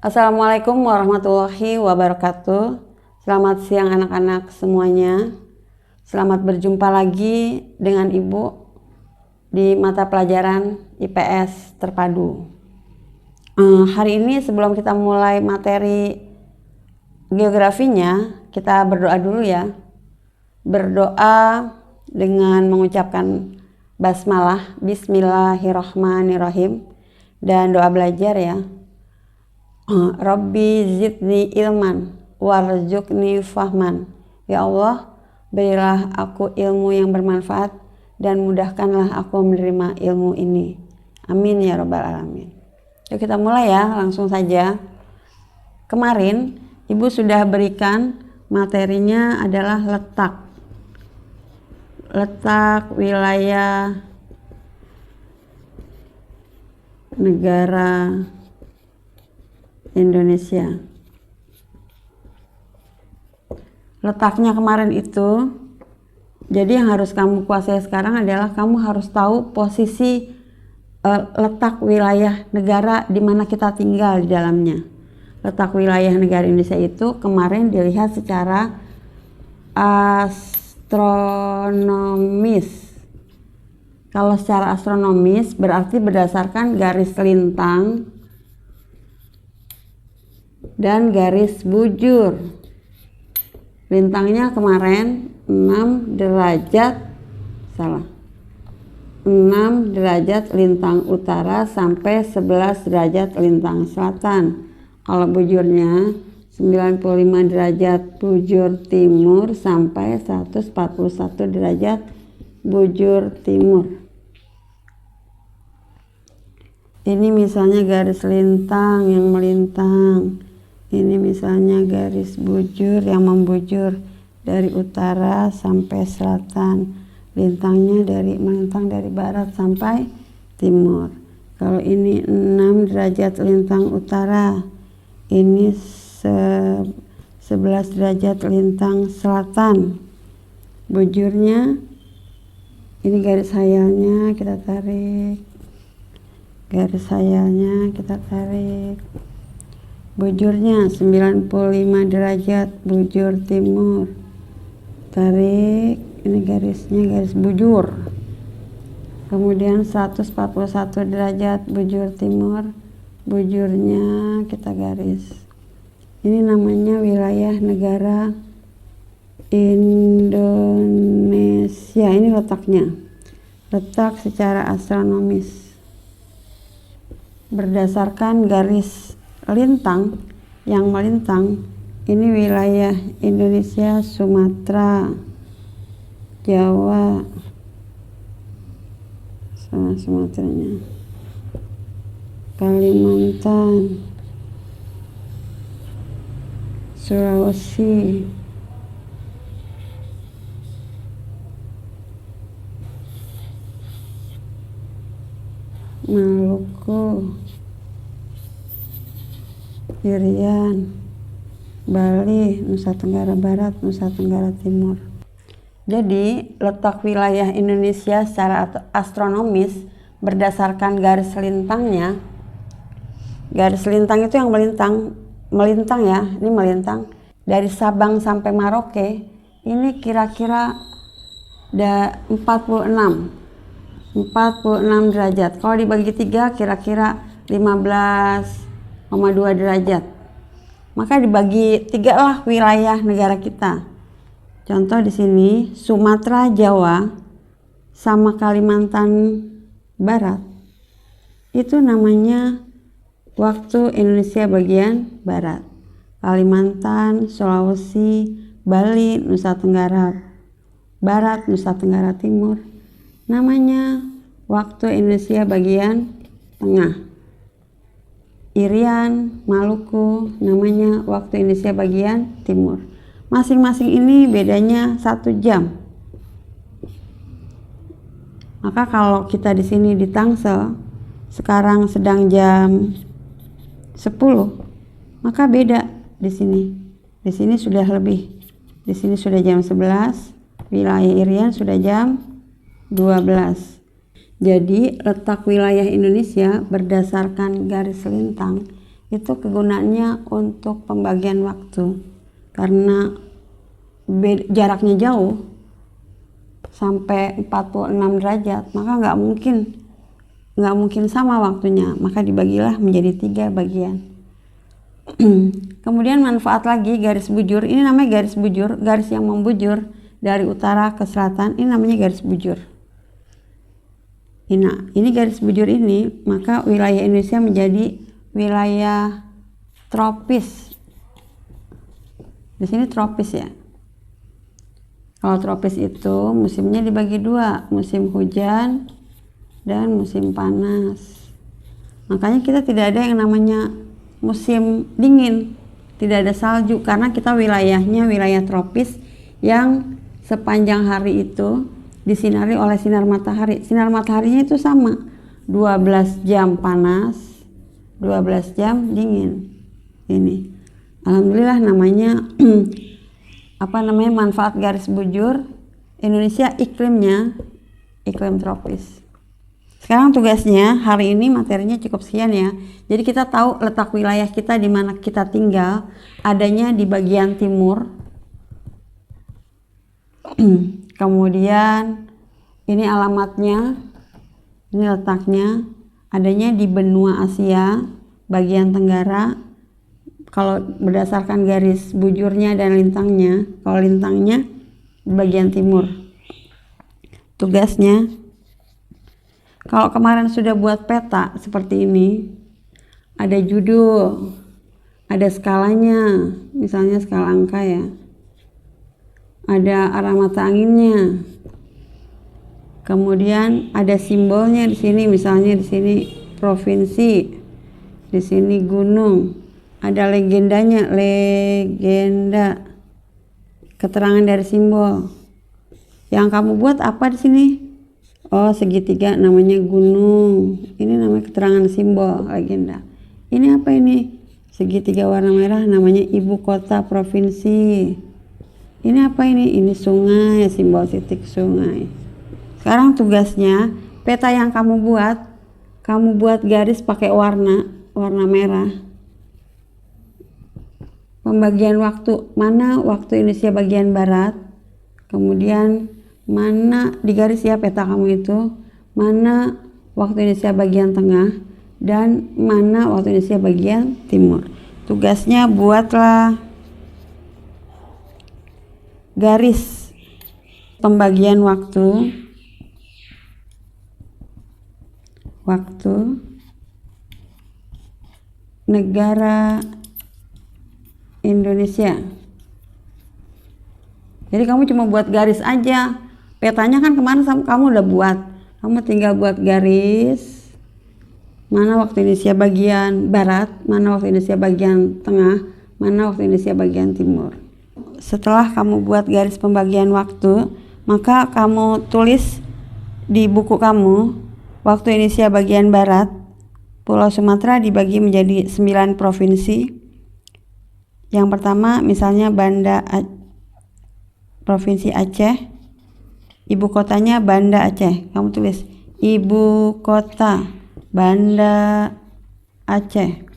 Assalamualaikum warahmatullahi wabarakatuh. Selamat siang anak-anak semuanya. Selamat berjumpa lagi dengan Ibu di mata pelajaran IPS terpadu. Hari ini sebelum kita mulai materi geografinya, kita berdoa dulu ya. Berdoa dengan mengucapkan basmalah, bismillahirrahmanirrahim, dan doa belajar ya. Rabbi zidni ilman warzuqni fahman. Ya Allah, berilah aku ilmu yang bermanfaat dan mudahkanlah aku menerima ilmu ini. Amin ya rabbal alamin. Yuk kita mulai ya, langsung saja. Kemarin Ibu sudah berikan materinya adalah letak wilayah negara Indonesia. Letaknya kemarin itu, jadi yang harus kamu kuasai sekarang adalah kamu harus tahu posisi letak wilayah negara di mana kita tinggal di dalamnya. Letak wilayah negara Indonesia itu kemarin dilihat secara astronomis. Kalau secara astronomis berarti berdasarkan garis lintang dan garis bujur. Lintangnya kemarin 6 derajat lintang utara sampai 11 derajat lintang selatan. Kalau bujurnya 95 derajat bujur timur sampai 141 derajat bujur timur. Ini misalnya garis lintang yang melintang. Ini misalnya garis bujur yang membujur dari utara sampai selatan. Lintangnya melintang dari barat sampai timur. Kalau ini 6 derajat lintang utara, ini 11 derajat lintang selatan. Bujurnya, ini garis hayalnya kita tarik. Garis hayalnya kita tarik. Bujurnya 95 derajat bujur timur. Tarik, ini garisnya garis bujur. Kemudian 141 derajat bujur timur. Bujurnya kita garis. Ini namanya wilayah negara Indonesia. Ini letaknya. Letak secara astronomis. Berdasarkan garis lintang yang melintang, ini wilayah Indonesia, Sumatera, Jawa, sama Sumateranya, Kalimantan, Sulawesi, Maluku, Irian, Bali, Nusa Tenggara Barat, Nusa Tenggara Timur. Jadi letak wilayah Indonesia secara astronomis berdasarkan garis lintangnya. Garis lintang itu yang melintang ya, ini melintang dari Sabang sampai Merauke. Ini kira-kira 46 derajat. Kalau dibagi 3 kira-kira 15,2 derajat. Maka dibagi 3 lah wilayah negara kita. Contoh di sini Sumatera, Jawa sama Kalimantan Barat. Itu namanya waktu Indonesia bagian barat. Kalimantan, Sulawesi, Bali, Nusa Tenggara Barat, Nusa Tenggara Timur namanya waktu Indonesia bagian tengah. Irian, Maluku namanya waktu Indonesia bagian timur. Masing-masing ini bedanya 1 jam. Maka kalau kita di sini di Tangsel sekarang sedang jam 10, maka beda di sini. Di sini sudah lebih. Di sini sudah jam 11, wilayah Irian sudah jam 12. Jadi letak wilayah Indonesia berdasarkan garis lintang itu kegunaannya untuk pembagian waktu. Karena jaraknya jauh sampai 46 derajat, maka nggak mungkin sama waktunya, maka dibagilah menjadi 3 bagian. Kemudian manfaat lagi garis bujur, ini namanya garis bujur, garis yang membujur dari utara ke selatan, ini namanya garis bujur. Nah, ini garis bujur ini, maka wilayah Indonesia menjadi wilayah tropis. Di sini tropis ya. Kalau tropis itu musimnya dibagi 2, musim hujan dan musim panas. Makanya kita tidak ada yang namanya musim dingin, tidak ada salju, karena kita wilayahnya wilayah tropis yang sepanjang hari itu disinari oleh sinar matahari. Sinar mataharinya itu sama, 12 jam panas, 12 jam dingin. Ini alhamdulillah namanya manfaat garis bujur. Indonesia iklimnya iklim tropis. Sekarang tugasnya hari ini materinya cukup sekian ya. Jadi kita tahu letak wilayah kita di mana kita tinggal, adanya di bagian timur. Kemudian ini alamatnya, ini letaknya, adanya di benua Asia bagian tenggara. Kalau berdasarkan garis bujurnya dan lintangnya, kalau lintangnya di bagian timur. Tugasnya, kalau kemarin sudah buat peta seperti ini, ada judul, ada skalanya, misalnya skala angka ya, ada arah mata anginnya, kemudian ada simbolnya di sini, misalnya di sini provinsi, di sini gunung, ada legendanya, legenda, keterangan dari simbol. Yang kamu buat apa di sini? Oh, segitiga namanya gunung. Ini namanya keterangan simbol, legenda. Ini apa ini? Segitiga warna merah namanya ibu kota provinsi. Ini apa ini? Ini sungai, simbol titik sungai. Sekarang tugasnya, peta yang kamu buat garis pakai warna merah. Pembagian waktu, mana waktu Indonesia bagian barat, kemudian mana di garis ya peta kamu itu, mana waktu Indonesia bagian tengah, dan mana waktu Indonesia bagian timur. Tugasnya buatlah garis pembagian waktu negara Indonesia. Jadi kamu cuma buat garis aja, petanya kan kemarin kamu udah buat, kamu tinggal buat garis mana waktu Indonesia bagian barat, mana waktu Indonesia bagian tengah, mana waktu Indonesia bagian timur. Setelah kamu buat garis pembagian waktu, maka kamu tulis di buku kamu, waktu Indonesia bagian barat, Pulau Sumatera dibagi menjadi 9 provinsi. Yang pertama misalnya Provinsi Aceh, ibu kotanya Banda Aceh. Kamu tulis ibu kota Banda Aceh.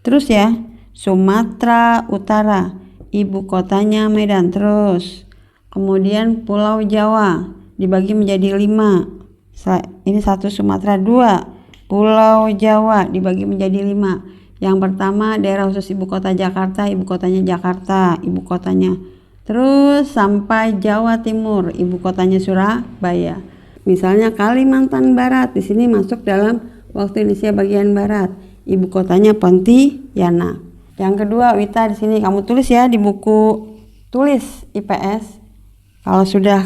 Terus ya, Sumatera Utara, ibu kotanya Medan. Terus kemudian Pulau Jawa dibagi menjadi 5. Ini 1 Sumatera, 2 Pulau Jawa dibagi menjadi 5. Yang pertama daerah khusus ibu kota Jakarta, ibu kotanya Jakarta, ibu kotanya. Terus sampai Jawa Timur, ibu kotanya Surabaya. Misalnya Kalimantan Barat, di sini masuk dalam waktu Indonesia bagian barat, ibu kotanya Pontianak. Yang kedua, Wita di sini kamu tulis ya di buku tulis IPS. Kalau sudah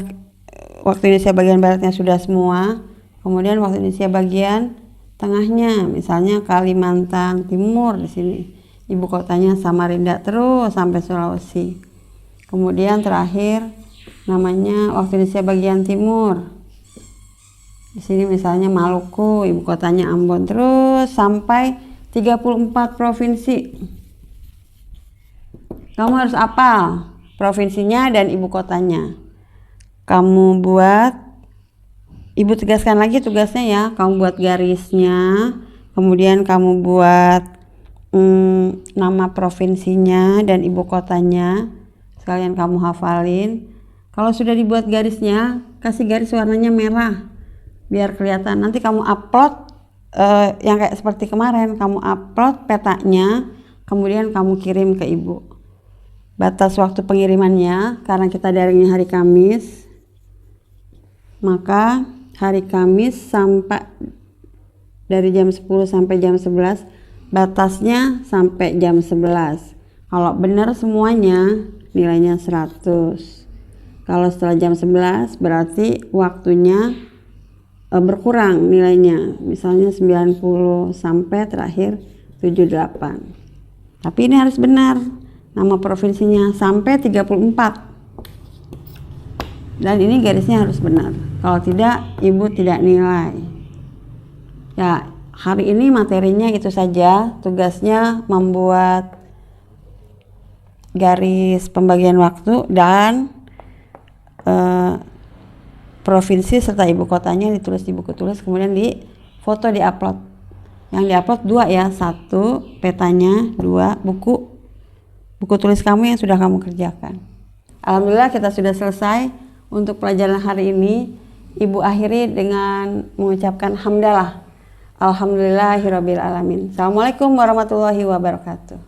waktu Indonesia bagian baratnya sudah semua, kemudian waktu Indonesia bagian tengahnya, misalnya Kalimantan Timur, di sini ibu kotanya Samarinda, terus sampai Sulawesi. Kemudian terakhir namanya waktu Indonesia bagian timur, di sini misalnya Maluku, ibu kotanya Ambon, terus sampai 34 provinsi. Kamu harus hafal provinsinya dan ibu kotanya. Kamu buat, ibu tegaskan lagi tugasnya ya, kamu buat garisnya, kemudian kamu buat nama provinsinya dan ibu kotanya, sekalian kamu hafalin. Kalau sudah dibuat garisnya, kasih garis warnanya merah biar kelihatan. Nanti kamu upload yang kayak seperti kemarin, kamu upload petanya, kemudian kamu kirim ke ibu. Batas waktu pengirimannya, karena kita daringnya hari Kamis, maka hari Kamis sampai dari jam 10 sampai jam 11, batasnya sampai jam 11. Kalau benar semuanya nilainya 100. Kalau setelah jam 11 berarti waktunya berkurang nilainya, misalnya 90 sampai terakhir 78. Tapi ini harus benar, nama provinsinya sampai 34. Dan ini garisnya harus benar. Kalau tidak, ibu tidak nilai. Ya, hari ini materinya itu saja. Tugasnya membuat garis pembagian waktu dan provinsi serta ibu kotanya ditulis di buku tulis, kemudian di foto, di upload. Yang di upload 2 ya, 1 petanya, 2 buku tulis kamu yang sudah kamu kerjakan. Alhamdulillah kita sudah selesai untuk pelajaran hari ini. Ibu akhiri dengan mengucapkan hamdalah. Alhamdulillahirabbil alamin. Assalamualaikum warahmatullahi wabarakatuh.